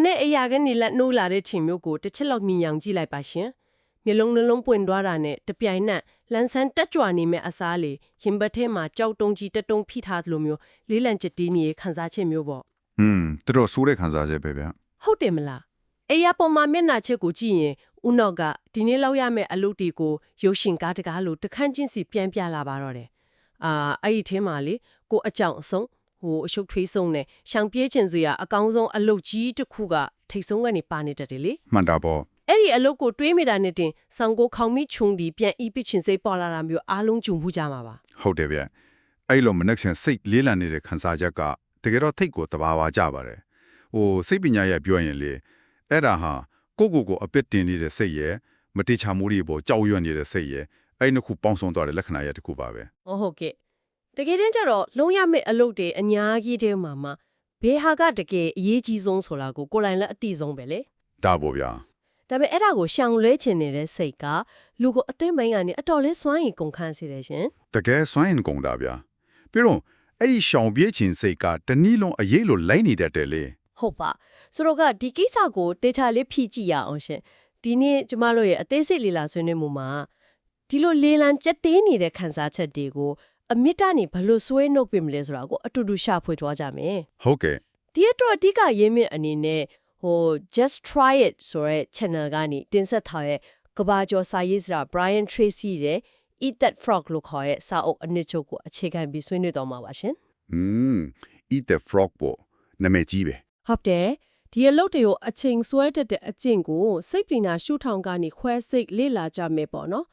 နေ့အရာကနေလက်နိုးလာတဲ့ချိန်မျိုးကိုတစ်ချက်လောက်မြင်အောင်ကြည့်လိုက်ပါရှင်မျက်လုံးနှလုံးပွင့်သွားတာနဲ့တပြိုင်နက်လန်ဆန်းတက်ကြွနေမဲ့အစားလေရင်ဘတ်ထဲမှာကြောက်တုံးကြီးတတုံးဖိထားသလိုမျိုးလေးလံကျတီးနေခံစားချက်မျိုးပေါ့တော်တော်ဆိုးတဲ့ခံစားချက်ပဲဗျဟုတ်တယ်မလားအရာပေါ်မှာမျက်နှာချက်ကိုကြည့်ရင်ဦးနောက်ကဒီနေ့လောက်ရမယ့်အလုပ်တီကိုရုပ်ရှင်ကားတကားလို့တခန့်ချင်းစီပြန်ပြလာပါတော့တယ်အဲ့ဒီထဲမှာလေကိုအကြောင်အဆုံးအရှုပ်ထွေးဆုံးနဲ့ရှောင်ပြေးခြင်းစွာအကောင်းဆုံးအလုပ်ကြီးတစ်ခုကထိတ်ဆုံးကနေပါနေတတ်တယ်လေမှန်တာပေါ့အဲ့ဒီအလုပ်ကိုတွေးမိတာနဲ့တင်ဆောင်ကိုခေါင်မိချုံဒီပြန်ဤပစ်ခြင်းစိတ်ပေါ်လာတာမျိုးအားလုံးကြုံမှုကြမှာပါဟုတ်တယ်ဗျအဲ့လိုမနှက်ဆန်စိတ်လေးလံနေတဲ့ခန်းစားချက်ကတကယ်တော့ထိတ်ကိုတဘာဝကြပါတယ်စိတ်ပညာရဲ့ပြောရင်လေအဲ့ဒါဟာကိုအပစ်တင်နေတဲ့စိတ်ရဲ့မတိချမှုတွေပေါ်ကြောက်ရွံ့နေတဲ့စိတ်ရဲ့အဲ့နှစ်ခုပေါင်းစုံသွားတဲ့လက္ခဏာရဲ့တစ်ခုပါပဲဟုတ်ကဲ့တကယ်တမ်းကျတော့လုံးရမယ့်အလုပ်တွေအများကြီးတဲမှာဘယ်ဟာကတကယ်အရေးကြီးဆုံးဆိုတာကိုကိုယ်တိုင်လည်းအသိဆုံးပဲလေဒါပေါ့ဗျာဒါပေမဲ့အဲ့ဒါကိုရှောင်လွဲချင်နေတဲ့စိတ်ကလူကိုအသိပိုင်းကနေအတော်လေးစွမ်းရည်ကုန်ခန်းစေတယ်ရှင်တကယ်စွမ်းရည်ကုန်တာဗျာပြီးတော့အဲ့ဒီရှောင်ပြေးခြင်းစိတ်ကတနည်းလုံးအရေးလိုလိုက်နေတတ်တယ်လေဟုတ်ပါဆိုတော့ကဒီကိစ္စကိုတေချာလေးဖြည့်ကြည့်ရအောင်ရှင်ဒီနေ့ကျမတို့ရဲ့အသေးစိတ်လေးလာဆွေးနွေးမှုမှာဒီလိုလေးလံကြက်သေးနေတဲ့ခန်းစားချက်တွေကိုအမြင့်တနေဘလို့ဆွဲနှုတ်ပြမလဲဆိုတာကိုအတူတူရှာဖွေသွားကြမယ်ဟုတ်ကဲ့ဒီအတွက်အဓိကရင်းမြစ်အနေနဲ့just try it ဆိုတဲ့ channel ကနေတင်ဆက်ထားတဲ့ကဘာကျော်စာရေးစရာ Brian Tracy ရဲ့ Eat That Frog လို့ခေါ်တဲ့စာအုပ်အနှစ်ချုပ်ကိုအခြေခံပြီးဆွေးနွေးတော့မှာပါရှင်Eat the Frog ပေါ့နာမည်ကြီးပဲဟုတ်တယ်ဒီအလုပ်တွေကိုအချိန်ဆွဲတတ်တဲ့အကျင့်ကိုစိတ်ပညာရှုထောင်ကနေခွဲစိတ်လေ့လာကြမယ်ပေါ့နော်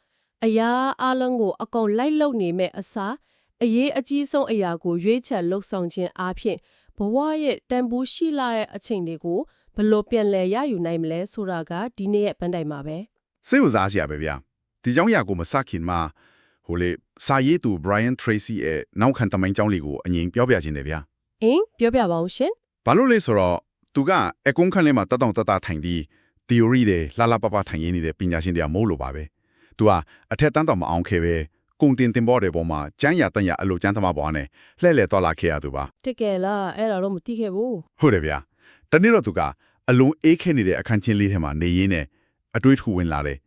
အရာအလုံးကိုအကုန်လိုက်လုံနေမဲ့အစားအရေးအကြီးဆုံးအရာကိုရွေးချယ်လှုပ်ဆောင်ခြင်းအပြင်ဘဝရဲ့တန်ဖိုးရှိလာတဲ့အချိန်တွေကိုဘလို့ပြန်လဲရယူနိုင်မလဲဆိုတာကဒီနေ့ရဲ့ပန်းတိုင်မှာပဲစိတ်ဝင်စားစရာပဲဗျာဒီကြောင့်ရကိုမစခင်မှာလေစာရေးသူ Brian Tracy ရဲ့နောက်ခံတမိုင်းကြောင်းလေးကိုအရင်ပြောပြခြင်းတယ်ဗျာပြောပြပါဦးရှင်ဘာလို့လဲဆိုတော့သူကအကုန်းခန့်လေးမှာတထိုင်ပြီး theory တွေလှပထိုင်ရင်းနေတဲ့ပညာရှင်တွေကမို့လို့ပါပဲသူကအထက်တန်းတော့မအောင်ခဲ့ပဲကုန်တင်တင်ပေါ်တဲ့ပေါ်မှာကျန်းရတန်ရအလိုကျန်းသမားပေါ်နဲ့လှည့်လည်သွားလာခဲ့ရသူပါတကယ်လားအဲ့ဒါတော့မသိခဲ့ဘူးဟုတ်တယ်ဗျာတနေ့တော့သူကအလုံးအေးခဲနေတဲ့အခန်းချင်းလေးထဲမှာနေရင်းနဲ့အတွေးထူဝင်လာတယ်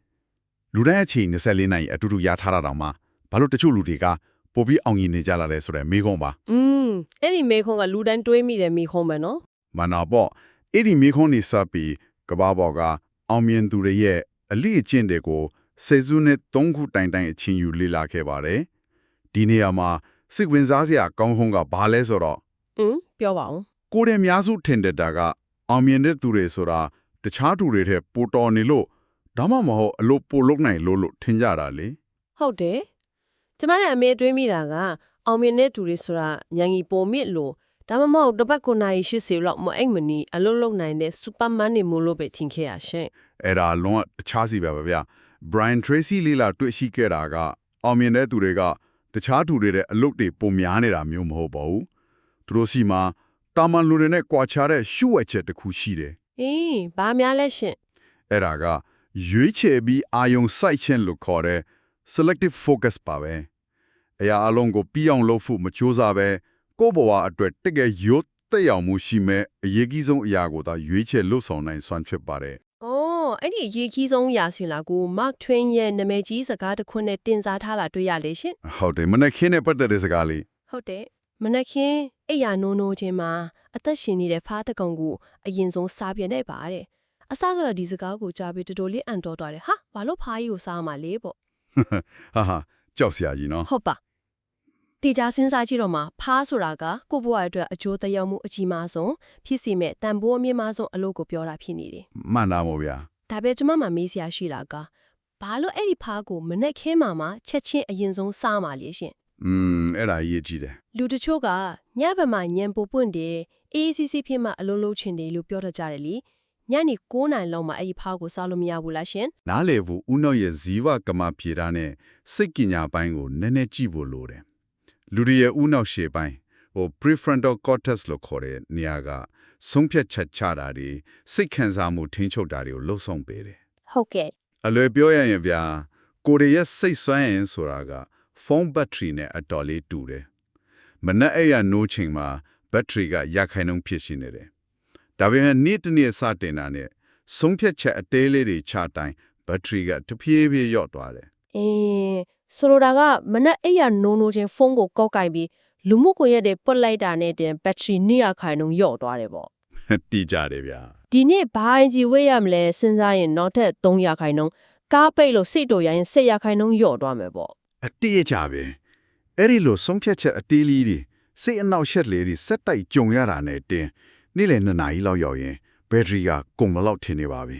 လူတိုင်းအချိန်24နာရီအတူတူရထားတာတောင်မှဘာလို့တချို့လူတွေကပိုပြီးအောင်ရင်နေကြလာလဲဆိုတဲ့မေးခွန်းပါအဲ့ဒီမေးခွန်းကလူတိုင်းတွေးမိတယ်မေးခွန်းပဲနော်မနာပေါ့အဲ့ဒီမေးခွန်းနေစပြီးကဘာပေါ်ကအောင်မြင်သူတွေရဲ့အလိအကျင့်တွေကိုစေစုနဲ့3ခုတိုင်အချင်းယူလေ့လာခဲ့ပါတယ်ဒီနေရာမှာစိတ်ဝင်စားစရာကောင်းဆုံးကဘာလဲဆိုတော့ပြောပါဦးကိုယ်ရဲ့အများစုထင်တဲ့တာကအောင်မြင်တဲ့သူတွေဆိုတာတခြားသူတွေထက်ပိုတော်နေလို့ဒါမှမဟုတ်အလို့ပိုလုပ်နိုင်လို့ထင်ကြတာလေဟုတ်တယ်ကျမနဲ့အမေတွေးမိတာကအောင်မြင်တဲ့သူတွေဆိုတာညံကြီးပုံမြင့်လို့ဒါမှမဟုတ်တပတ်9နာရီ80လောက်မအိမ်မနီအလုပ်လုပ်နိုင်တဲ့စူပါမန်နေမို့လို့ပဲထင်ခဲ့ရရှင်အဲ့ဒါလုံးဝတခြားစီပဲဗျာ Brian Tracy လေးလာတွေ့ရှိခဲ့တာကအောင်မြင်တဲ့သူတွေကတခြားသူတွေရဲ့အလုပ်တွေပုံများနေတာမျိုးမဟုတ်ပါဘူးသူတို့စီမှာတာမန်လူတွေနဲ့ကြွားချတဲ့ရှုဝဲချက်တစ်ခုရှိတယ်ဘာများလဲရှင်အဲ့ဒါကရွေးချယ်ပြီးအာယုံစိုက်ခြင်းလို့ခေါ်တဲ့ selective focus ပါပဲအရာအလုံးကိုပြီးအောင်လုပ်ဖို့မကြိုးစားပဲကိုယ့်ဘဝအတွက်တကယ်ရိုးသက်ရောက်မှုရှိမဲ့အရေးကြီးဆုံးအရာကိုသာရွေးချယ်လုပ်ဆောင်နိုင်စွမ်းဖြစ်ပါတယ်အဲ့ဒီအရေးကြီးဆုံးအရာဆိုလားကို Mark Twain ရဲ့နာမည်ကြီးစကားတစ်ခွန်းနဲ့တင်စားထားတာတွေ့ရလေရှင်ဟုတ်တယ်မနက်ခင်းနဲ့ပတ်သက်တဲ့စကားလေးဟုတ်တယ်မနက်ခင်းအိယာနိုးချင်းမှာအသက်ရှင်နေတဲ့ဖားတကောင်ကိုအရင်ဆုံးစားပြနေပါတဲ့အစကတော့ဒီစကားကိုကြားပြီးတော်တော်လေးအံ့တော်သွားတယ်ဟာဘာလို့ဖားကြီးကိုစားမှာလဲပေါ့ဟာကြောက်စရာကြီးနော်ဟုတ်ပါတေချာစဉ်းစားကြည့်တော့မှဖားဆိုတာကကိုယ့်ဘဝအတွက်အကျိုးသက်ရောက်မှုအကြီးမားဆုံးဖြစ်စီမဲ့တန်ဖိုးအမြင့်မားဆုံးအလုပ်ကိုပြောတာဖြစ်နေတယ်မှန်တာမို့ဗျာဒါပဲကျွန်မမေးစရာရှိတာကဘာလို့အဲ့ဒီဖားကိုမနဲ့ခင်းမှာချက်ချင်းအရင်ဆုံးစားမှာလေရှင်အဲ့ဒါရေးကြည့်တယ်လူတချို့ကညဘက်မှာညံပိုပွင့်တယ်အေးစစ်စစ်ဖြစ်မှအလုံးလုံးချင်တယ်လို့ပြောတတ်ကြတယ်လीညနေ9နာရီလောက်မှအဲ့ဒီဖားကိုစားလို့မရဘူးလားရှင်နားလေဘူးဦးနှောက်ရဲ့ဇီဝကမဖြေတာနဲ့စိတ်ကညာပိုင်းကိုနည်းနည်းကြည့်ဖို့လိုတယ်လူတွေရဲ့ဦးနှောက်ရှေ့ပိုင်းprefrontal cortex လို့ခေါ်တဲ့နေရာကဆုံးဖြတ်ချက်ချတာတွေစိတ်ခံစားမှုထိန်းချုပ်တာတွေကိုလှုပ်ဆောင်ပေးတယ်ဟုတ်ကဲ့အလွယ်ပြောရရင်ဗျာကိုယ်ရဲ့စိတ်ဆွမ်းရင်ဆိုတာကဖုန်းဘက်ထရီနဲ့အတော်လေးတူတယ်မနက်အိပ်ရနိုးချိန်မှာဘက်ထရီကရခိုင်နှုန်းဖြစ်ရှိနေတယ် ဒါပေမဲ့နေ့တစ်နေ့စတင်တာနဲ့ဆုံးဖြတ်ချက်အသေးလေးတွေချတိုင်းဘက်ထရီကတဖြည်းဖြည်းလျော့သွားတယ် ဆိုလိုတာကမနက်အိယာနိုးချင်းဖုန်းကိုကောက်ကင်ပြီးလူမှုကွန်ရက်တွေပုတ်လိုက်တာနဲ့တင်ဘက်ထရီ200%လျော့သွားတယ်ပေါ့ တီးကြတယ်ဗျာ ဒီနေ့ဘာအင်ဂျီဝေးရမလဲစဉ်းစားရင်နောက်ထပ်300%ကားပိတ်လို့စိတ်တော်ရရင်10%လျော့သွားမယ်ပေါ့ အတိအကျပဲအဲ့ဒီလိုဆုံးဖြတ်ချက်အသေးလေးတွေစိတ်အနှောက်အယှက်လေးတွေစက်တိုက်ကြုံရတာနဲ့တင်နေ့လည်2နာရီလောက်ရောက်ရင်ဘက်ထရီကကုန်မလောက်ထင်နေပါပြီ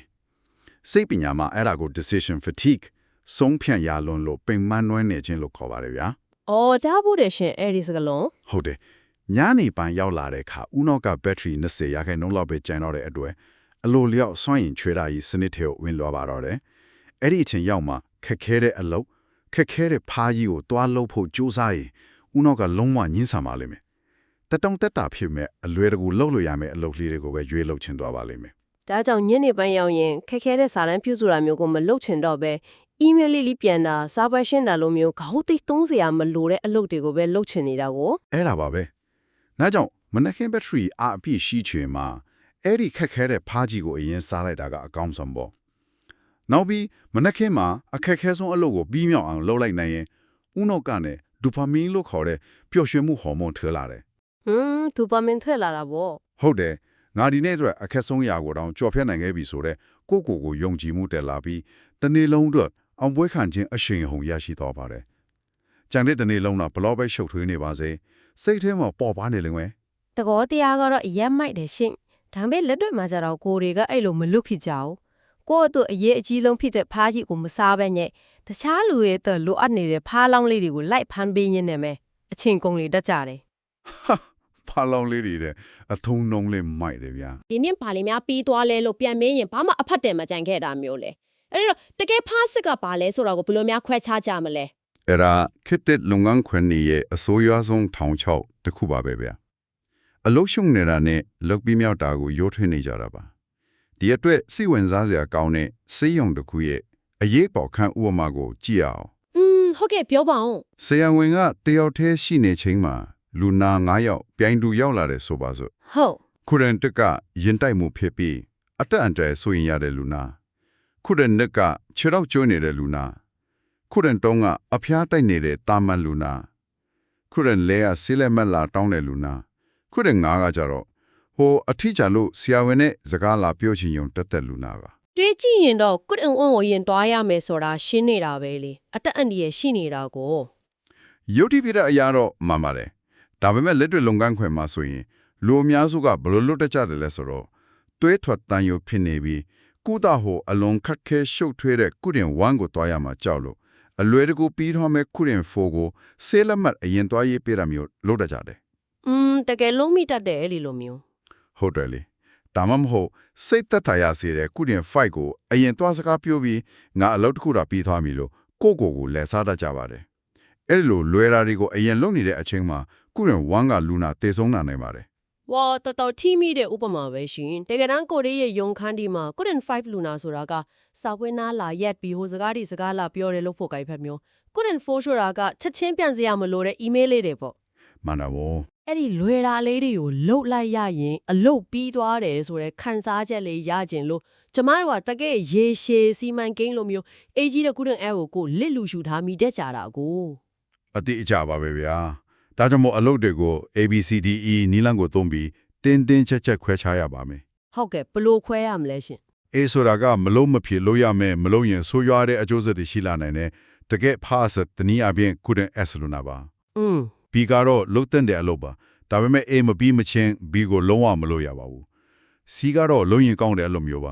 စိတ်ပညာမှာအဲ့ဒါကို decision fatigue ဆုံးဖြတ်ရလွန်လို့ပင်မနှွမ်းနေခြင်းလို့ခေါ်ပါတယ်ဗျာ အော်ဒါဖို့တယ်ရှင်အဲ့ဒီစကလုံး ဟုတ်တယ်ညနေပိုင်းရောက်လာတဲ့အခါဦးနောက်ကဘက်ထရီ20ရာခိုင်နှုန်းလောက်ပဲကျန်တော့တဲ့အတွက်အလိုလျောက်စွန့်ရင်ချွေတာကြီးစနစ်ထဲကိုဝင်လွှာပါတော့တယ်အဲ့ဒီအချိန်ရောက်မှခက်ခဲတဲ့အလုပ်ခက်ခဲတဲ့ဖားကြီးကိုတွားလုပ်ဖို့ကြိုးစားရင်ဦးနောက်ကလုံးဝညှင်းဆန်ပါလိမ့်မယ်တက်တောင့်တက်တာဖြစ်မဲ့အလွယ်တကူလုပ်လို့ရမယ့်အလုပ်လေးတွေကိုပဲရွေးလုပ်ချင်သွားပါလိမ့်မယ် ဒါကြောင့်ညနေပိုင်းရောက်ရင်ခက်ခဲတဲ့စာတမ်းပြုစုတာမျိုးကိုမလုပ်ချင်တော့ပဲအီးမေးလ်လေးပြန်တာစာပွဲရှင်းတာလိုမျိုးခေါင်းသိ30ရာမလိုတဲ့အလုပ်တွေကိုပဲလုပ်ချင်နေတာကို အဲ့ဒါပါပဲ။ဒါကြောင့်မနက်ခင်းဘက်ထရီအပြည့်ရှိချင်မှာအဲ့ဒီခက်ခဲတဲ့ဖားကြီးကိုအရင်စားလိုက်တာကအကောင်းဆုံးပေါ့။နောက်ပြီးမနက်ခင်းမှာအခက်ခဲဆုံးအလုပ်ကိုပြီးမြောက်အောင်လုပ်လိုက်နိုင်ရင်ဦးနောက်ကနဲ့ဒူပါမင်းလို့ခေါ်တဲ့ပျော်ရွှင်မှုဟော်မုန်းထွက်လာတယ် ဒူပါမင်ထွက်လာတာပေါ့ ။ဟုတ်တယ်။ငါဒီနေ့အတွက်အခက်ဆုံးရာကိုတောင်ကြော်ဖြတ်နိုင်ခဲ့ပြီဆိုတော့ကိုကိုယုံကြည်မှုတက်လာပြီးတနေ့လုံးအတွက်အောင်ပွဲခံခြင်းအရှိန်အဟုန်ရရှိသွားပါတယ်။ကြံတဲ့တနေ့လုံးတော့ဘလောက်ပဲရှုပ်ထွေးနေပါစေစိတ်ထဲမှာပေါ်ပါနေလိမ့်မယ် တကောတရားကတော့အရက်မိုက်တယ်ရှင်ဒါပေမဲ့လက်တွေ့မှာကျတော့ကိုတွေကအဲ့လိုမလွတ်ဖြစ်ကြဘူးကိုယ့်အတွက်အရေးအကြီးဆုံးဖြစ်တဲ့ဖားကြီးကိုမစားဘဲနဲ့တခြားလူရဲ့အတွက်လိုအပ်နေတဲ့ဖားလောင်းလေးတွေကိုလိုက်ဖမ်းပေးရင်းနဲ့မယ်အချင်းကုန်လေးတက်ကြတယ် ဖာလောင်လေးတွေတဲ့အထုံနှုံးလေးမိုက်တယ်ဗျာ ဒီနေ့ဘာလေးများပြီးသွားလဲလို့ပြန်မေးရင်ဘာမှအဖတ်တယ်မကြံခဲ့တာမျိုးလေအဲ့တော့တကယ်ဖားစစ်ကဘာလဲဆိုတာကိုဘယ်လိုများခွဲခြားကြမလဲ အဲ့ဒါခစ်တဲ့လုံငန်းခွင်ကြီးရဲ့အစိုးရဆုံးထောင်ချောက်တစ်ခုပါပဲဗျာအလုရှုံနေတာနဲ့လောက်ပြီးမြောက်တာကိုရိုးထွင်းနေကြတာပါဒီအတွက်စိတ်ဝင်စားစရာကောင်းတဲ့စေးရုံတစ်ခုရဲ့အရေးပေါ်ခန့်ဥပမာကိုကြည့်အောင် ဟုတ်ကဲ့ပြောပါဦး ဆရာဝန်ကတယောက်တည်းရှိနေချိန်မှာလူနာ9ယောက်ပြိုင်တူရောက်လာတယ်ဆိုပါစို့ ဟုတ် ခုရန်တက်ကရင်တိုက်မှုဖြစ်ပြီးအတက်အန်တရဆိုရင်ရတဲ့လူနာခုရန်နက်ကခြေထောက်ကျွန်းနေတဲ့လူနာခုရန်တုံးကအဖျားတိုက်နေတဲ့တာမန်လူနာခုရန်လဲကဆေးလက်မက်လာတောင်းတဲ့လူနာခုရန်ငါးကကြတော့ဟိုအထီးကြလို့ဆရာဝန်နဲ့စကားလာပြောချင်ုံတက်တက်လူနာက တွေးကြည့်ရင်တော့ကုတ်အုံအုံကိုရင်တွားရမယ်ဆိုတာရှင်းနေတာပဲလေအတက်အန်ဒီရဲ့ရှိနေတာကို ယုတ်တိပြတဲ့အရာတော့မှန်ပါတယ်ဒါပေမဲ့လက်တွေ့လုံကန်းခွင်မှာဆိုရင်လူအများစုကဘယ်လိုလွတ်တကြတယ်လဲဆိုတော့သွေးထွက်တန်ရုပ်ဖြစ်နေပြီးကုသဟိုအလုံးခက်ခဲရှုပ်ထွေးတဲ့ကုရင်1ကိုတွားရမှာကြောက်လို့အလွယ်တကူပြီးတော့မဲ့ကုရင်4ကိုဆေးလက်မှတ်အရင်တွားရေးပေးတာမျိုးလုပ်တတ်ကြတယ် တကယ်လုံးမိတတ်တယ်အဲ့ဒီလိုမျိုး ဟုတ်တယ်လေဒါမှမဟုတ်စိတ်သက်သာရစေတဲ့ကုရင်5ကိုအရင်တွားစကားပြောပြီးငါအလုပ်တစ်ခုတော့ပြီးသွားပြီလို့ကိုလက်စားတတ်ကြပါတယ်အဲ့လိုလွယ်တာတွေကိုအရင်လုပ်နေတဲ့အချိန်မှာကုရင်1ကလူနာတေဆုံးနိုင်ပါတယ် ဝါတော်တော်ထိမိတဲ့ဥပမာပဲရှင်တကယ်တမ်းကိုရေးရဲ့ယုံခန်းဒီမှာကုရင်5လူနာဆိုတာကစာပွဲနာလာရက်ပြီးဟိုစကားဒီစကားလာပြောတယ်လို့ဖို့ကြိုက်ဖက်မျိုးကုရင်4ဆိုတာကချက်ချင်းပြန်စရာမလိုတဲ့အီးမေးလ်လေးတွေပေါ့ မှန်တာဗော အဲ့ဒီလွယ်တာလေးတွေကိုလှုပ်လိုက်ရရင်အလုပ်ပြီးသွားတယ်ဆိုတဲ့ခံစားချက်လေးရကျင်လို့ကျမတို့ကတကယ်ရေရှည်စီမံကိန်းလိုမျိုးအေးကြီးတဲ့ကုရင်အဲကိုလစ်လူရှူထားမိတတ်ကြတာကို အတိအကျပါပဲဗျာဒါကြောင့်မို့အလုပ်တွေကို ABCDE နီးလန်းကိုသုံးပြီးတင်းချက်ခွဲခြားရပါမယ် ဟုတ်ကဲ့ဘလို့ခွဲရမလဲရှင် A ဆိုတာကမလုံးမဖြစ်လို့ရမယ်မလုံးရင်ဆိုးရွားတဲ့အကျိုးဆက်တွေရှိလာနိုင်တယ်တကယ်ဖားစတနည်းအားဖြင့်ကုရင် S လို့နာပါ B ကတော့လုတ်တဲ့အလုပ်ပါဒါပေမဲ့ A မပြီးမချင်း B ကိုလုံးဝမလို့ရပါဘူး C ကတော့လုံးရင်ကောင်းတဲ့အလုပ်မျိုးပ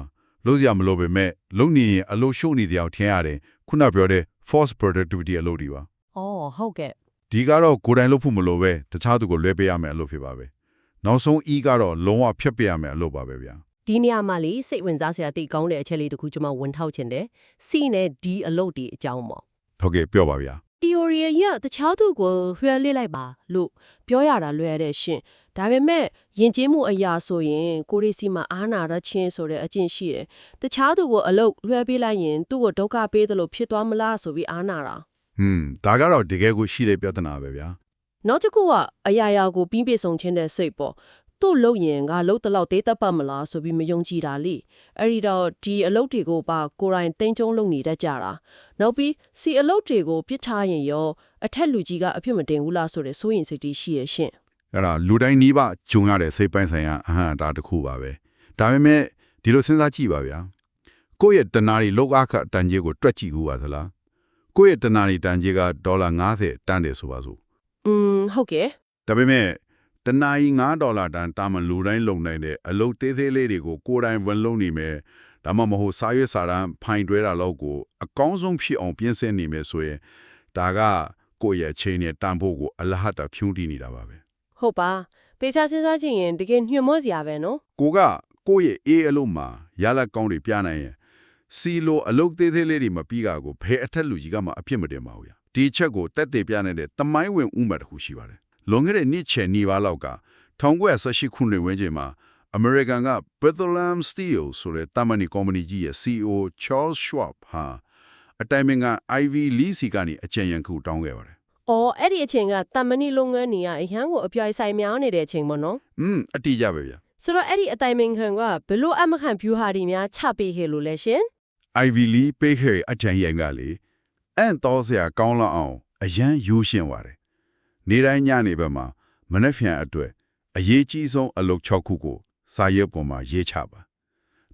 ါလို့စရာမလိုပေမဲ့လုံးနေရင်အလုပ်ရှုံးနေတဲ့အထင်ရတယ်ခုနပြောတဲ့ false productivity အလုပ်တွေပါ အော်ဟုတ်ကဲ့ ဒီကတော့ကိုယ်တိုင်လုပ်ဖို့မလိုပဲတခြားသူကိုလွှဲပေးရမယ်အလုပ်ဖြစ်ပါပဲနောက်ဆုံး E ကတော့လုံးဝဖြတ်ပေးရမယ်အလုပ်ပါပဲဗျာ ဒီနေရာမှာလေစိတ်ဝင်စားစရာတိတ်ကောင်းတဲ့အချက်လေးတစ်ခုကျွန်မဝန်ထောက်ချင်တယ် C နဲ့ D အလုပ်ဒီအကြောင်းပေါ့ ဟုတ်ကဲ့ပြောပါဗျာ theory ရတခြားသူကိုရွှဲလစ်လိုက်ပါလို့ပြောရတာလွယ်ရတဲ့ရှင်ဒါပေမဲ့ယဉ်ကျေးမှုအရာဆိုရင်ကိုရီစီမှာအားနာရချင်းဆိုတဲ့အကျင့်ရှိတယ်တခြားသူကိုအလုပ်လွှဲပေးလိုက်ရင်သူ့ကိုဒုက္ခပေးတယ်လို့ဖြစ်သွားမလားဆိုပြီးအားနာတာ ဒါကတော့တကယ်ကိုရှိတဲ့ပြဿနာပဲဗျာ နောက်တစ်ခုကအရာရာကိုပြီးပြည့်စုံခြင်းတဲ့စိတ်ပေါ့ သူ့လုံရင်ငါလုံတလောက်သေးတတ်ပါမလားဆိုပြီးမယုံကြည်တာလေအဲ့ဒီတော့ဒီအလုပ်တွေကိုပါကိုရိုင်းတင်းကျုံလုပ်နေတတ်ကြတာနောက်ပြီးစီအလုပ်တွေကိုပြစ်ထားရင်ရောအထက်လူကြီးကအဖြစ်မတင်ဘူးလားဆိုတဲ့စိုးရင်စိတ်တွေရှိရရှင်အဲ့ဒါလူတိုင်းနီးပါဂျုံရတဲ့စိတ်ပိုင်းဆိုင်ရာအဟံတာတစ်ခုပါပဲဒါပေမဲ့ဒီလိုစဉ်းစားကြည့်ပါဗျာကိုယ့်ရဲ့တနာရီလောက်အခတန်ကြီးကိုတွက်ကြည့်ဦးပါသလားကိုယ့်ရဲ့တနာရီတန်ကြီးက$50တန်တယ်ဆိုပါစို့ဟုတ်ကဲ့ဒါပေမဲ့တနာရီ$5တန်တာမန်လူတိုင်းလုံနိုင်တဲ့အလုပ်သေးသေးလေးတွေကိုကိုယ်တိုင်ဝန်လုံးနေမယ်ဒါမှမဟုတ်စာရွက်စာတမ်းဖိုင်တွဲတာလောက်ကိုအကောင်းဆုံးဖြစ်အောင်ပြင်ဆင်နေမယ်ဆိုရင်ဒါကကိုယ့်ရဲ့အချိန်နဲ့တန်ဖို့ကိုအလဟတ်တာဖြုံးတီးနေတာပါပဲဟုတ်ပါပေချာစဉ်းစားကြည့်ရင်တကယ်ညှို့မော့စရာပဲနော်ကိုကကိုယ့်ရဲ့အေးအလုပ်မှာရလက်ကောင်းတွေပြနိုင်ရင်စီလိုအလုပ်သေးသေးလေးတွေမပြီးတာကိုဘယ်အထက်လူကြီးကမှအဖြစ်မတင်ပါဘူး။ဒီချက်ကိုတက်သေးပြနေတဲ့တမိုင်းဝင်ဥမာတစ်ခုရှိပါတယ်။လွန်ခဲ့တဲ့နှစ်ချီနီးပါးလောက်က1918ခုနှစ်ဝန်းကျင်မှာအမေရိကန်က Bethlehem Steel ဆိုတဲ့တမန်နီကုမ္ပဏီကြီးရဲ့ CEO Charles Schwab ဟာအတိုင်ပင်ခံ Ivy Lee စီကနေအကြံဉာဏ်ခုတောင်းခဲ့ပါတယ်။အော်အဲ့ဒီအချိန်ကတမန်နီလုပ်ငန်းတွေကအရန်ကိုအပြိုင်ဆိုင်များနေတဲ့အချိန်ပေါ့နော်။အတိအကျပဲဗျ။ဆိုတော့အဲ့ဒီအတိုင်ပင်ခံကဘလို့အမခံဖြူဟာဒီများချပေးခဲ့လို့လဲရှင်Ivy Lee ပေးခဲ့အကြံဉာဏ်ကလေအန်တော်စရာကောင်းလောက်အောင်အရန်ယူရှင်းပါတယ်။နေတိုင်းညနေဘက်မှာမနှက်ဖြန်အတွက်အရေးကြီးဆုံးအလုပ်6ခုကိုစာရွက်ပေါ်မှာရေးချပါ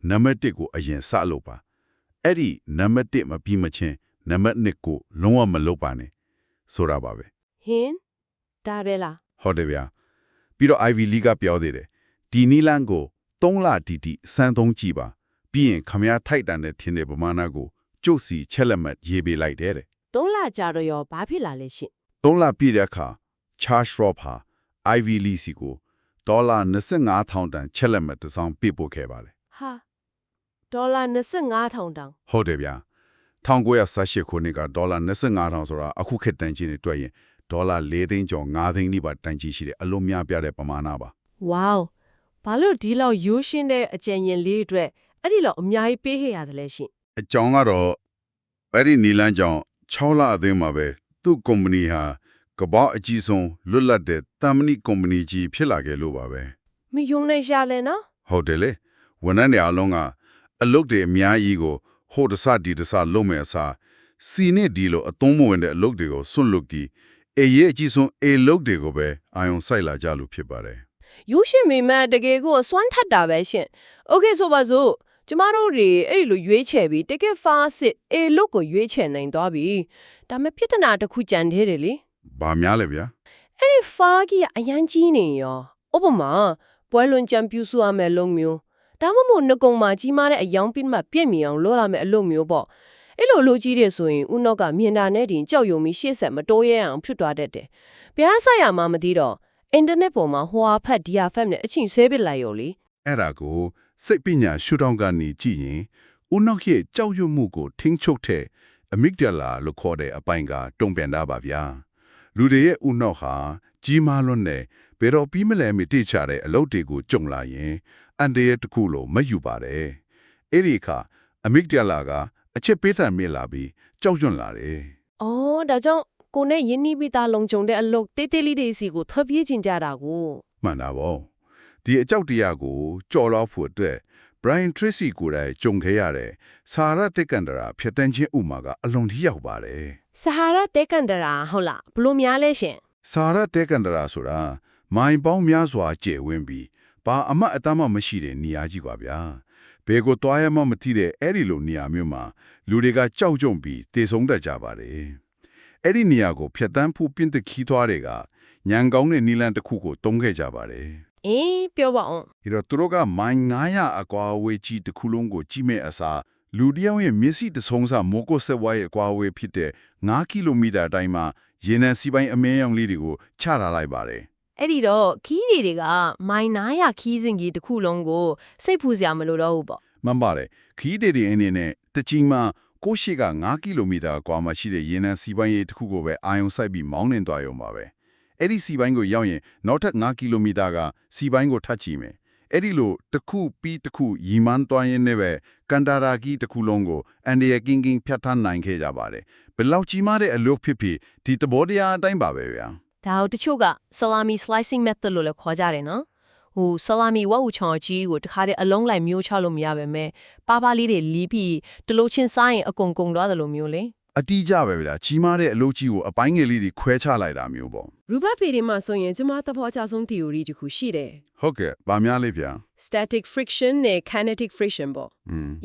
နံပါတ်1ကိုအရင်စလုပ်ပါအဲ့ဒီနံပါတ်1မပြီးမချင်းနံပါတ်2ကိုလုံးဝမလုပ်ပါနဲ့ဆိုတာပါပဲဟင်းဒါပဲလားဟုတ်တယ်ဗျာပြီးတော့ Ivy Lee ကပြောသေးတယ်ဒီနီလန်းကို3လတီတီစမ်းသုံးကြည့်ပါပြီးရင်ခမရထိုက်တန်တဲ့ထင်တဲ့ပမာဏကိုကျုပ်စီချက်လက်မှတ်ရေးပေးလိုက်တဲ့3လကြာတော့ရောဘာဖြစ်လာလဲရှင်3လပြည့်တဲ့အခါ Charles Schwab ဟာ Ivy Lee စီကို$25,000တန်ချက်လက်မှတ်တစ်စောင်းပေးပို့ခဲ့ပါတယ်ဟာ$25,000တန်ဟုတ်တယ်ဗျာ1918ခုနှစ်က$25,000ဆိုတာအခုခေတ်တန်ကြီးနဲ့တွက်ရင်$4သိန်းကျော်5သိန်းနီးပါးတန်ကြီးရှိတဲ့အလုံးများပြတဲ့ပမာဏပါဝေါဘာလို့ဒီလောက်ရိုးရှင်းတဲ့အကြံဉာဏ်လေးအတွက်အဲ့ဒီလောက်အများကြီးပေးခဲ့ရတယ်လဲရှင်အကြောင်းကတော့အဲ့ဒီနီလန်းကြောင့်6လအတွင်းမှာပဲသူ့ကုမ္ပဏီဟာကမ္ဘာအကြီးဆုံးလွတ်လပ်တဲ့တမ်မနီကုမ္ပဏီကြီးဖြစ်လာခဲ့လို့ပါပဲမယုံနိုင်ရှာလဲနော်ဟုတ်တယ်လေဝန်ထမ်းတွေအလုံးကအလုပ်တွေအများကြီးကိုဟိုတစဒီတစလုပ်မယ်အစားစီနဲ့ဒီလိုအသုံးမဝင်တဲ့အလုပ်တွေကိုစွန့်လွတ်ပြီးအရေးအကြီးဆုံးအလုပ်တွေကိုပဲအာရုံစိုက်လာကြလို့ဖြစ်ပါတယ်ယူရှင်မိမတကယ်ကိုစွမ်းထက်တာပဲရှင်โอเคဆိုပါစို့ကျမတို့တွေအဲ့ဒီလိုရွေးချယ်ပြီးတကယ်ဖားစစ်အေလုတ်ကိုရွေးချယ်နိုင်သွားပြီဒါမဲ့ပြဿနာတစ်ခုကြံသေးတယ်လေဘာများလဲဗျာအဲ့ဒီဖားကြီးကအရန်ကြီးနေရောဥပမာပွဲလွန်ချန်ပြူစုရမယ်လုံးမျိုးဒါမှမဟုတ်ငကုံမှာကြီးမားတဲ့အယောင်ပစ်မှပြည့်မြင်အောင်လောလာမယ်အလုပ်မျိုးပေါ့အဲ့လိုလူကြီးတွေဆိုရင်ဥနောက်ကမြင်တာနဲ့တင်ကြောက်ရွံပြီးရှေ့ဆက်မတိုးရဲအောင်ဖြစ်သွားတတ်တယ်ဘုရားဆက်ရမှာမသိတော့အင်တာနက်ပေါ်မှာဟွာဖတ်ဒီယာဖတ်နဲ့အချင်းဆွဲပစ်လိုက်ရောလေအဲ့ဒါကိုစိတ်ပညာရှုထောင့်ကနေကြည့်ရင်ဥနောက်ရဲ့ကြောက်ရွံ့မှုကိုထိန်းချုပ်တဲ့အမီဂဒလာလို့ခေါ်တဲ့အပိုင်းကတုံ့ပြန်တာပါဗျာလူတွေရဲ့ဥနောက်ဟာကြီးမားလွန်းတဲ့ဘယ်တော့ပြီးမလဲမသိချတဲ့အလုပ်တွေကိုကြုံလာရင်အန်တရဲ့တစ်ခုလို့မယူပါတယ်အဲ့ဒီအခါအမီဂဒလာကအချက်ပေးသံမြင်လာပြီးကြောက်ရွံ့လာတယ်အော်ဒါကြောင့်ကိုနဲ့ယင်းနီးပြီးသားလုံခြုံတဲ့အလုပ်တေးသေးလေးတွေစီကိုထွက်ပြေးကျင်ကြတာကိုမှန်တာပေါ့ဒီအကြောက်တရားကိုကြော်လောက်ဖို့အတွက် Brian Tracy ကိုယ်တိုင်ကြုံခဲ့ရတဲ့ဆာရတက်ကန်ဒရာဖြစ်တဲ့ချင်းဥမာကအလွန်ထိရောက်ပါတယ်ဆာရတက်ကန်ဒရာဟုတ်လားဘလို့များလဲရှင်ဆာရတက်ကန်ဒရာဆိုတာမိုင်ပေါင်းများစွာကျယ်ဝန်းပြီးဘာအမတ်အတမ်းမှမရှိတဲ့နေရာကြီးပါဗျာဘယ်ကိုတွားရမှမသိတဲ့အဲ့ဒီလိုနေရာမျိုးမှာလူတွေကကြောက်ကြုံပြီးတေဆုံးတတ်ကြပါတယ်အဲ့ဒီနေရာကိုဖျက်ဆီးဖို့ပြင်သစ်ခီးသွားတွေကညံကောင်းတဲ့နီလန်တစ်ခုကိုတုံးခဲ့ကြပါတယ်အေးပြောပါအောင်ဒီတော့သူတို့ကမိုင်900အကွာအဝေးကြီးတစ်ခုလုံးကိုကြည့်မဲ့အစားလူတယောက်ရဲ့မျက်စိတဆုံးစာမိုးကိုဆက်ဝါးရဲ့အကွာအဝေးဖြစ်တဲ့9ကီလိုမီတာအတိုင်းမှာရေနံစီပိုင်းအမဲရောင်လေးတွေကိုချထားလိုက်ပါတယ်အဲ့ဒီတော့ခီးတွေကမိုင်900ခီးစဉ်ကြီးတစ်ခုလုံးကိုစိတ်ဖူးစရာမလိုတော့ဘူးပေါ့မှန်ပါတယ်ခီးတွေအနေနဲ့တချီမှာကိုရှိက9ကီလိုမီတာကွာမှရှိတဲ့ရေနံစီပိုင်းရဲ့တစ်ခုကိုပဲအာရုံစိုက်ပြီးမောင်းနှင်သွားရုံပါပဲအဲ့ဒီစီပိုင်းကိုရောက်ရင်နောက်ထပ်9ကီလိုမီတာကစီပိုင်းကိုထပ်ချီမယ်အဲ့ဒီလိုတစ်ခုပြီးတစ်ခုရီမန်းသွားရင်လည်းပဲကန်တာရာဂီတစ်ခုလုံးကိုအန်ဒီယာကင်းကင်းဖြတ်ထန်းနိုင်ခဲ့ကြပါတယ်ဘယ်လောက်ကြီးမားတဲ့အလုပ်ဖြစ်ဖြစ်ဒီတဘောတရားအတိုင်းပါပဲဗျာဒါတို့တချို့က salami slicing method လို့လည်းခေါ်ကြတယ်နော် ဟိုဆလာမီဝတ်ဦးချောင်းကြီးကိုတခါတည်းအလုံးလိုက်မျိုးချလို့မရပါမယ်ပါပါလေးတွေလီးပြီးတလို့ချင်းစားရင်အကုန်ကုန်သွားတယ်လို့မျိုးလေ အတီးကြပဲဗျာကြီးမားတဲ့အလုပ်ကြီးကိုအပိုင်းငယ်လေးတွေခွဲခြားလိုက်တာမျိုးပေါ့ ရူဘတ်ပေဒီမှာဆိုရင်ကျမသဘောကျဆုံး theory တစ်ခုရှိတယ် ဟုတ်ကဲ့ဗာများလေးဗျာ static friction နဲ့ kinetic friction ပေါ့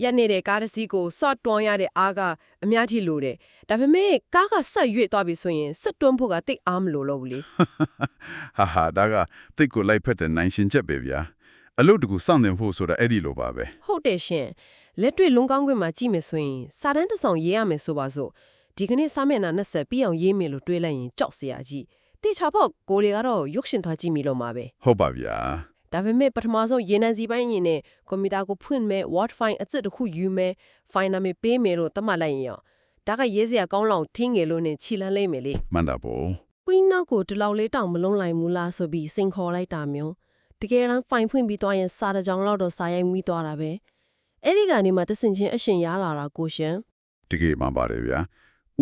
ရက်နေတဲ့ကားတစ်စီးကို sort တွန်းရတဲ့အားကအများကြီးလိုတယ်ဒါပေမဲ့ကားကဆက်ရွေ့သွားပြီဆိုရင်ဆက်တွန်းဖို့ကတိတ်အားမလိုတော့ဘူးလေ ဟာဒါကတိတ်ကိုလိုက်ဖက်တဲ့နိုင်ရှင်ချက်ပဲဗျာအလုပ်တကူစောင့်တင်ဖို့ဆိုတာအဲ့ဒီလိုပါပဲ ဟုတ်တယ်ရှင်လက်တွေ့လုံကောင်းခွင့်မှာကြည့်မယ်ဆိုရင်စာတန်းတစ်ဆောင်ရေးရမယ်ဆိုပါစို့ဒီကနေ့စာမျက်နှာ20ပြည့်အောင်ရေးမယ်လို့တွေးလိုက်ရင်ကြောက်စရာကြီးတေချာဖို့ကိုတွေကတော့ရုပ်ရှင်သွားကြည့်မိလို့မှာပဲ ဟုတ်ပါဗျာ ဒါပေမဲ့ပထမဆုံးရေနံစီပိုင်းရင်နဲ့ကွန်ပျူတာကိုဖွင့်မယ် word file အစ်တစ်ခုယူမယ် file နာမည်ပေးမယ်လို့သတ်မှတ်လိုက်ရင်ရောဒါကရေးစရာကောင်းလောက်ထင်းငယ်လို့နဲ့ခြိလန်းလိမ့်မယ်လေ မှန်တာပေါ့ ကွင်းနောက်ကိုဒီလောက်လေးတောင်မလုံးလိုက်ဘူးလားဆိုပြီးစိန်ခေါ်လိုက်တာမျိုးတကယ်တမ်း file ဖွင့်ပြီးသွားရင်စာတစ်ကြောင်လောက်တော့စာရိုက်မိသွားတာပဲအဲ့ဒီကနေမှတဆင်ချင်းအရှင်ရလာတာကိုရှင် တကယ်မှပါတယ်ဗျာ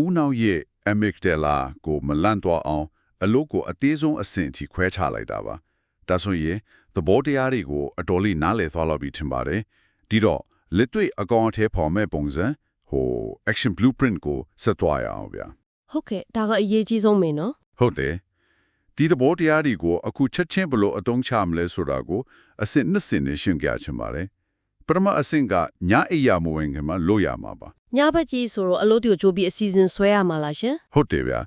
ဦးနောက်ရဲ့ amygdala ကိုမလန့်တော့အောင်အလုပ်ကိုအသေးဆုံးအဆင့်အထိခွဲခြားလိုက်တာပါဒါဆိုရင်သဘောတရားတွေကိုအတော်လေးနားလည်သွားလို့ပြီးထင်ပါတယ်ဒီတော့လက်တွေ့အကောင်အထည်ဖော်မဲ့ပုံစံဟို action blueprint ကိုဆက်သွားရအောင်ဗျာ ဟုတ်ကဲ့ဒါကအရေးကြီးဆုံးပဲနော် ဟုတ်တယ်ဒီသဘောတရားတွေကိုအခုချက်ချင်းဘလို့အတုံးချမလဲဆိုတာကိုအစစ်နှစ်စင်နဲ့ရှင်းပြချင်ပါတယ်ပထမအဆင့်ကညအိယာမဝင်ခင်မှာလို့ရမှာပါ ညဘက်ကြီးဆိုတော့အလုပ်တွေကိုကြိုးပြီးအစီအစဉ်ဆွဲရမှာလားရှင် ဟုတ်တယ်ဗျာ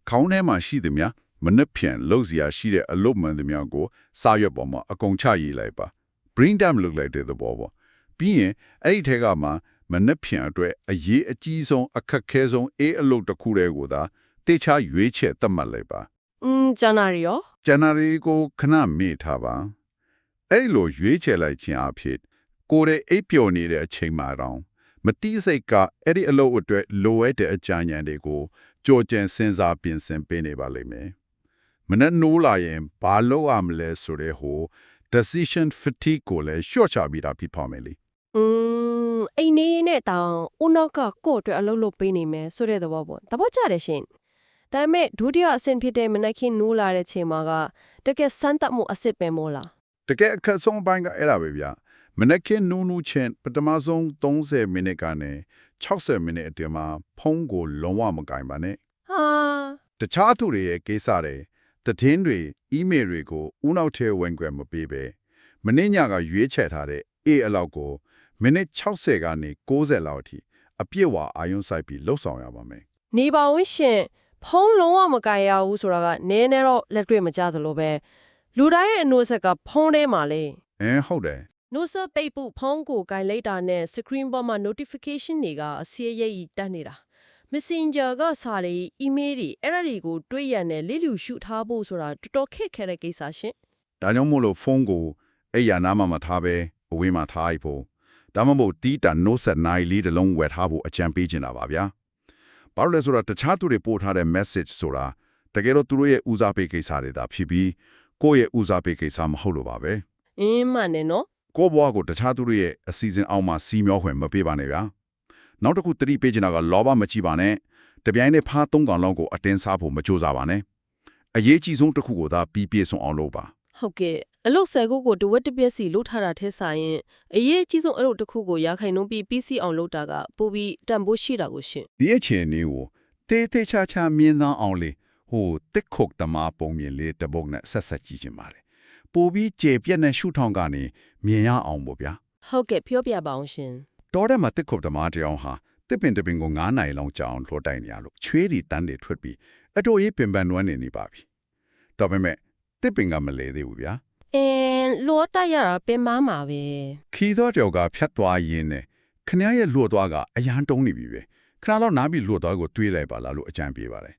ခေါင်းထဲမှာရှိသည်များမနှက်ဖြန်လှုပ်စရာရှိတဲ့အလုပ်မှန်သည်များကိုစာရွက်ပေါ်မှာအကုန်ချရေးလိုက်ပါ brain dump လုပ်လိုက်တဲ့သဘောပေါ့ပြီးရင်အဲ့ဒီထဲကမှမနှက်ဖြန်အတွက်အရေးအကြီးဆုံးအခက်ခဲဆုံးအလုပ်တစ်ခုတည်းကိုသာတေချာရွေးချယ်သတ်မှတ်လိုက်ပါ ဇန်နဝါရီရော ဇန်နဝါရီကိုခဏမေ့ထားပါအဲ့လိုရွေးချယ်လိုက်ခြင်းအဖြစ်ကိုယ်ရဲ့အိပ်ပျော်နေတဲ့အချိန်မှာတော့မတိစိတ်ကအဲ့ဒီအလုပ်အတွက်လိုအပ်တဲ့အကြံဉာဏ်တွေကိုကြော်ကြံစဉ်းစားပြင်ဆင်ပေးနေပါလိမ့်မယ်မနဲ့နိုးလာရင်ဘာလုပ်ရမလဲဆိုတဲ့ဟို decision fatigue ကိုလည်းရှော့ချပြီးတာဖြစ်ပါမယ်လေ အိမ်နေနဲ့တောင်ဦးနောက်ကကို့အတွက်အလုပ်လုပ်ပေးနေမယ်ဆိုတဲ့သဘောပေါ့သဘောကျတယ်ရှင်ဒါပေမဲ့ဒုတိယအဆင့်ဖြစ်တဲ့မနက်ခင်းနိုးလာတဲ့ချိန်မှာကတကယ်စမ်းသပ်မှုအစ်စ်ပဲမို့လား တကယ်အခက်ဆုံးပိုင်းကအဲ့ဒါပဲဗျာမနက်ခင်းနူးနူးချင်းပထမဆုံး30မိနစ်ကနေ60မိနစ်အတွင်းမှာဖုန်းကိုလုံးဝမကင်ပါနဲ့ ဟာ တခြားသူတွေရဲ့ကိစ္စတွေတည်င်းတွေ email တွေကိုဦးနောက်ထဲဝင်ခွင့်မပေးပဲမင်းညကရွေးချယ်ထားတဲ့အေးအလောက်ကိုမိနစ်60ကနေ90လောက်အထိအပြည့်ဝအာရုံစိုက်ပြီးလှုပ်ဆောင်ရပါမယ် နေပါဝင်ရှင်ဖုန်းလုံးဝမကင်ရဘူးဆိုတာကနည်းနည်းတော့လက်တွေ့မကြသလိုပဲလူတိုင်းရဲ့အနိုးဆက်ကဖုန်းထဲမှာလေ ဟုတ်တယ် နိုးဆက်ပိတ်ဖို့ဖုန်းကိုကင်လိုက်တာနဲ့ screen ပေါ်မှာ notification တွေကအစီအရိပ်တက်နေတာ Messenger ကစာတွေ email တွေအဲ့ဒါတွေကိုတွေးရနဲ့လိလူရှုထားဖို့ဆိုတာတော်တော်ခက်ခဲတဲ့ကိစ္စရှင် ဒါကြောင့်မို့လို့ဖုန်းကိုအဲ့ရနာမှာမထားပဲအဝေးမှာထားဖို့ဒါမှမဟုတ်တီးတာ no set နိုင်လေးတစ်လုံးဝယ်ထားဖို့အကြံပေးချင်တာပါဗျာဘာလို့လဲဆိုတော့တခြားသူတွေပို့ထားတဲ့ message ဆိုတာတကယ်တော့သူတို့ရဲ့ဦးစားပေးကိစ္စတွေသာဖြစ်ပြီးကိုယ့်ရဲ့ဦးစားပေးကိစ္စမဟုတ်လို့ပါပဲ မှန်တယ်နော် ကိုယ့်ဘဝကိုတခြားသူတွေရဲ့အစီအစဉ်အောက်မှာစီမျောခွင့်မပေးပါနဲ့ဗျာနောက်တစ်ခုသတိပေးချင်တာကလောဘမကြည့်ပါနဲ့တပြိုင်တည်းဖား3កောင်လောက်ကိုအတင်းစားဖို့မကြိုးစားပါနဲ့အရေးကြီးဆုံးတစ်ခုကိုသာပြီးပြည့်စုံအောင်လုပ်ပါ ဟုတ်ကဲ့အလုပ်ဆယ်ခုကိုတဝက်တစ်ပြက်စီလုပ်ထားတာထဲဆိုင်ရင်အရေးအကြီးဆုံးအလုပ်တစ်ခုကိုရခိုင်နှုန်းပြီးပြီးစီအောင်လုပ်တာကပိုပြီးတန်ဖိုးရှိတာကိုရှင် ဒီအခြေအနေကိုတေးသေးချာချာမြင်သောအောင်လေဟိုတစ်ခုတ်တမပုံမြင်လေးတပုတ်နဲ့ဆက်ဆက်ကြည့်ချင်ပါတယ်ပိုပြီးကျေပြက်တဲ့ရှုထောင့်ကနေမြင်ရအောင်ပေါ့ဗျာ ဟုတ်ကဲ့ပြောပြပါအောင်ရှင် တော်တဲ့မှာတစ်ခုတ်တမတယောက်ဟာတစ်ပင်တစ်ပင်ကို9နိုင်လောက်ကြာအောင်လှော်တိုင်နေရလို့ချွေးတွေတန်းတွေထွက်ပြီးအတော်ရေးပင်ပန်းနွမ်းနေပါပြီဒါပေမဲ့တစ်ပင်ကမလဲသေးဘူးဗျာ လောတိုက်ရတာပင်မမှာပဲ ခီးသောကြောက်ကဖြတ်သွားရင်းနဲ့ခဏရဲ့လွတ်သွားကအရန်တုံးနေပြီပဲခဏလောက်နားပြီးလွတ်သွားကိုတွေးလိုက်ပါလားလို့အကြံပေးပါတယ်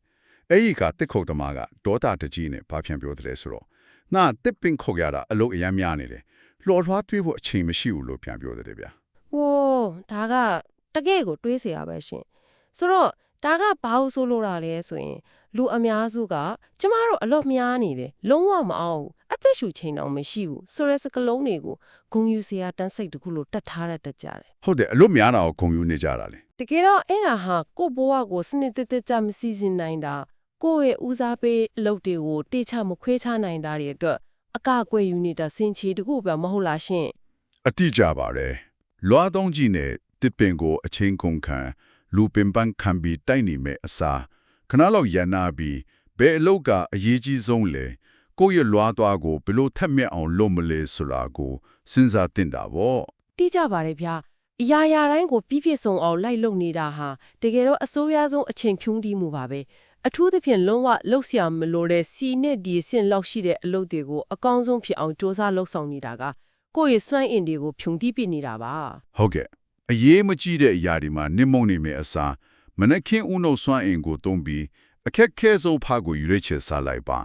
အဲ့ဒီကတစ်ခုတ်တမကဒေါတာတကြီးနဲ့ဘာဖြန့်ပြောတယ်ဆိုတော့ငါတစ်ပင်ခုတ်ရတာအလုပ်အရန်များနေတယ်လှော်ထွားတွေးဖို့အချိန်မရှိဘူးလို့ပြန်ပြောတယ်ဗျာ ဟိုးဒါကတကယ့်ကိုတွေးเสียရပဲရှင်ဆိုတော့ဒါကဘာလို့ဆိုလို့ရလဲဆိုရင်လူအများစုကကျမတို့အလုပ်များနေတယ်လုံးဝမအောင်အသက်ရှူချိန်တောင်မရှိဘူးဆိုရဲစကလုံးတွေကိုဂုံယူစရာတန်းစိတ်တခုလို့တတ်ထားတတ်ကြတယ် ဟုတ်တယ်အလုပ်များတာကိုဂုံယူနေကြတာလေ တကယ်တော့အဲ့ဒါဟာကိုယ့်ဘဝကိုစနစ်တကျမစီစဉ်နိုင်တာကိုယ့်ရဲ့ဦးစားပေးအလုပ်တွေကိုတေချာမခွဲခြားနိုင်တာတွေအတွက် အကအကွယ်ယူနေတာစင်ချီတခုပဲမဟုတ်လားရှင် အတိအကျပါတယ်လွားသုံးကြီးနဲ့တစ်ပင်ကိုအချင်းကုန်ခံလူပင်ပန်းခံပြီးတိုက်နေမဲ့အစားခဏလောက်ရန်နာပြီးဘယ်အလုပ်ကအရေးကြီးဆုံးလဲကိုယ့်ရဲ့လွားသွားကိုဘယ်လိုထက်မြက်အောင်လုပ်မလဲဆိုတာကိုစဉ်းစားသင့်တာပေါ့ တိကျပါတယ်ဗျာအရာရာတိုင်းကိုပြည့်ပြည့်စုံအောင်လိုက်လုပ်နေတာဟာတကယ်တော့အစိုးရဆုံးအချိန်ဖြုံးတီးမှုပါပဲအထူးသဖြင့်လုံးဝလှုပ်ရှားမလို့တဲ့စီနဲ့ဒီစင်လောက်ရှိတဲ့အလုပ်တွေကိုအကောင်းဆုံးဖြစ်အောင်စ조사လှုပ်ဆောင်နေတာကကိုယ့်ရဲ့စွမ်းအင်တွေကိုဖြုံတီးပြနေတာပါ ဟုတ်ကဲ့အရေးမကြီးတဲ့အရာတွေမှာနစ်မုံနေမယ့်အစားမနက်ခင်းဦးနှုတ်စွမ်းအင်ကိုသုံးပြီးအခက်ခဲဆုံးဖားကိုရွေးချယ်စားလိုက်ပါ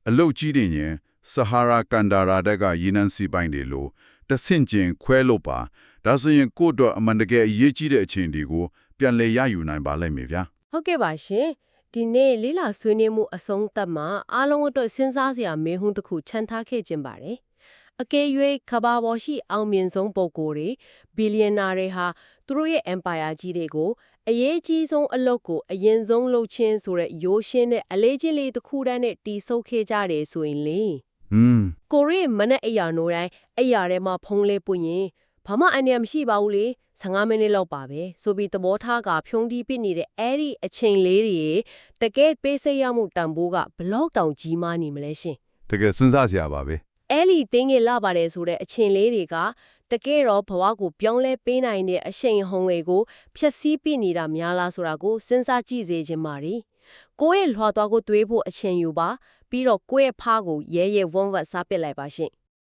အလုတ်ကြီးတဲ့ရင်ဆဟာရာကန်ဒါရာတက်ကရေနံစီပိုင်းတွေလိုတဆင့်ချင်းခွဲလို့ပါဒါဆိုရင်ကိုယ့်အတွက်အမှန်တကယ်အရေးကြီးတဲ့အချိန်တွေကိုပြန်လည်ရယူနိုင်ပါလိမ့်မယ်ဗျာ ဟုတ်ကဲ့ပါရှင်ဒီနေ့လေးလာဆွေးနွေးမှုအဆုံးသတ်မှာအားလုံးအတွက်စဉ်းစားစရာမေးခွန်းတစ်ခုချန်ထားခဲ့ခြင်းပါတယ်အကယ်၍ကဘာပေါ်ရှိအောင်မြင်ဆုံးပုဂ္ဂိုလ်တွေဘီလီယံနာတွေဟာသူတို့ရဲ့ empire ကြီးတွေကိုအရေးကြီးဆုံးအလုပ်ကိုအရင်ဆုံးလုပ်ခြင်းဆိုတဲ့ရိုးရှင်းတဲ့အလေးချင်းလေးတစ်ခုတည်းနဲ့တီးဆုပ်ခဲ့ကြတယ်ဆိုရင်လေ ကိုရီမနဲ့အရာနိုးတိုင်းအရာထဲမှာဖုံးလေးပွင့်ရင်ဘာမှအန္တရာယ်မရှိပါဘူးလေ15မိနစ်လောက်ပါပဲဆိုပြီးသဘောထားကဖြုံးတီးပြနေတဲ့အဲ့ဒီအချိန်လေးတွေတကယ်ပေးစိတ်ရမှုတန်ဖိုးကဘလောက်တောင်ကြီးမားနေမလဲရှင် တကယ်စဉ်းစားစရာပါပဲ အဲ့ဒီတင်းငယ်လာပါတယ်ဆိုတဲ့အချိန်လေးတွေကတကယ်တော့ဘဝကိုပြောင်းလဲပေးနိုင်တဲ့အရှိန်ဟုန်တွေကိုဖျက်ဆီးပြနေတာများလားဆိုတာကိုစဉ်းစားကြည့်စေချင်ပါတယ်ကိုယ့်ရဲ့လွှာသွားကိုတွေးဖို့အချိန်ယူပါပြီးတော့ကိုယ့်ရဲ့ဖားကိုရဲရဲဝန်းဝတ်စားပစ်လိုက်ပါရှင်